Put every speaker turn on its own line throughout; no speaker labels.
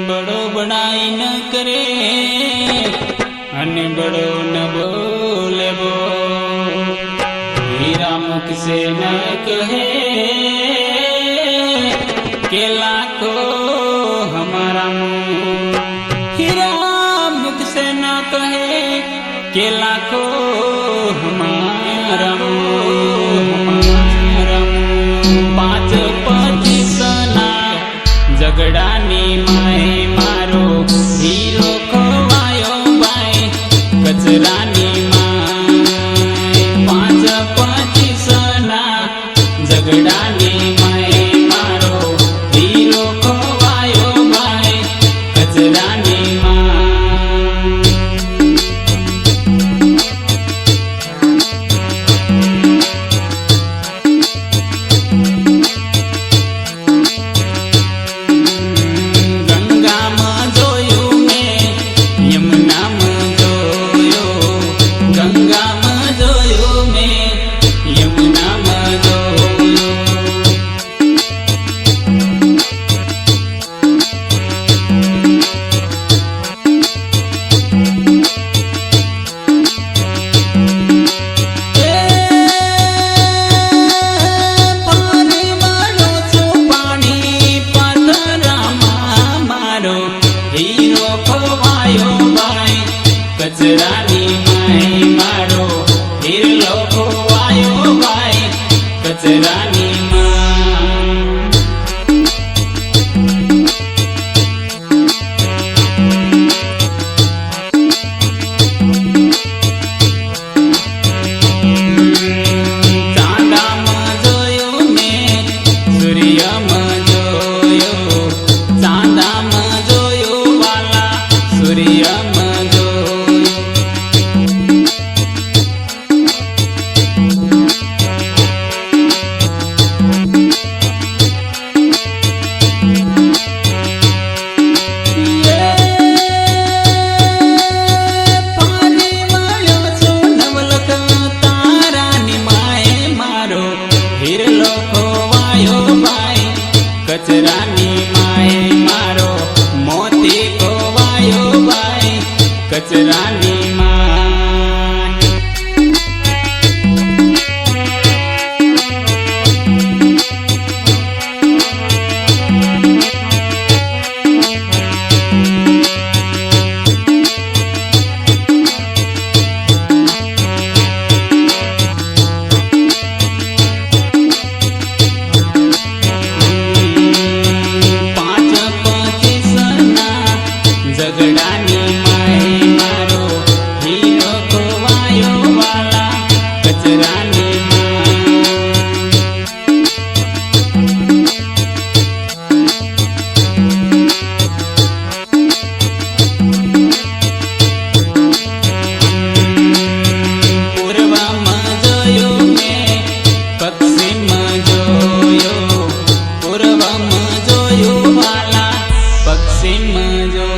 बड़ो बड़ाई न करे अने बड़ो न बोले बो। हीरा मुख से न कहे के लाखो हमारा मुँह। हीरा मुख से न कहे के लाखो हमारा मुँह। पाँच पचीसना झगड़ानी माए मारो हीरो खोवायो बाई कचरानी माए। पाँच पचीसना झगड़ानी माए मारो हीरो खोवायो बाई कचरानी माए। कचरानी माए मारो हीरो खोवायो बाई कचरानी माँ। चांदा में जोयो मैं सूर्य में जोयो। चांदा में जोयो वाला सूर्य में जोयो। कचरानी माए मारो मोती खोवायो बाई कचरानी माँ। झगड़ानी माए मारो हीरो खोवायो वाला कचरानी माँ। पूर्व में जोयो मैं पश्चिम में जोयो। पूर्व में जोयो वाला पश्चिम में जोयो।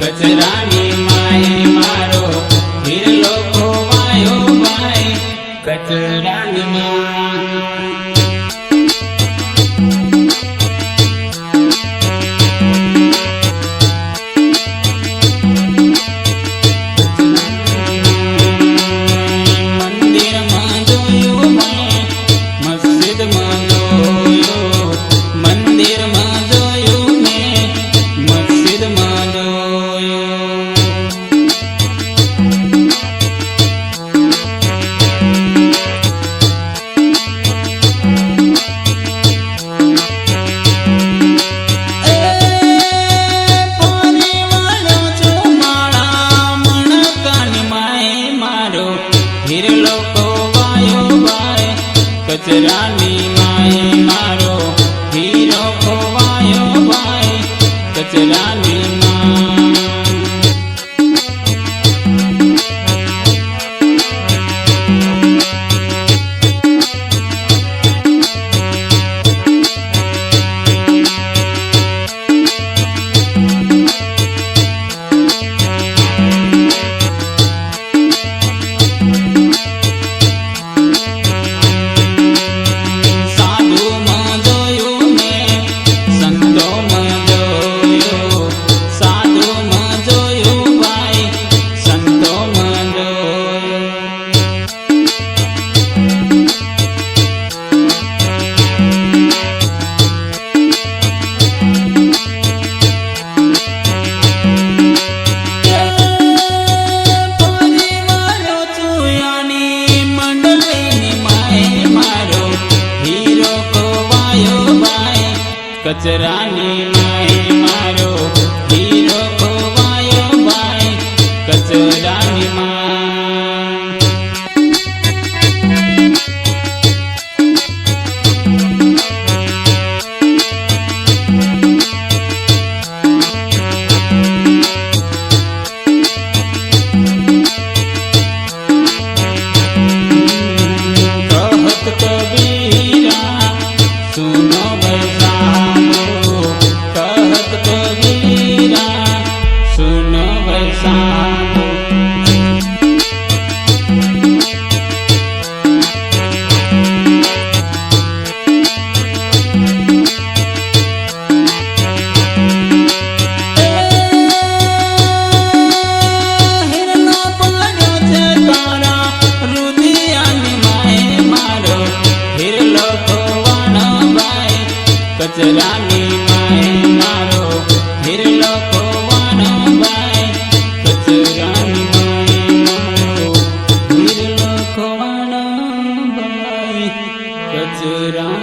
कचरानी माए मारो हीरो खोवायो बाई कचरानी माँ। मंदिर में जोयो मैं मस्जिद में जोयो। मंदिर में जोयो मैं मस्जिद में जोयो। हीरो खोवायो बाई कचरानी माए मारो हीरो खोवायो बाई कचरानी माँ। કચરાની માએ મારો હીરો ખોવાયો ભાઈ કચરાની માં કચરાની માએ મારો હિરલો ખોવાનો ભાઈ કચરાની માએ મારો હિરલો ખોવાનો ભાઈ કચરા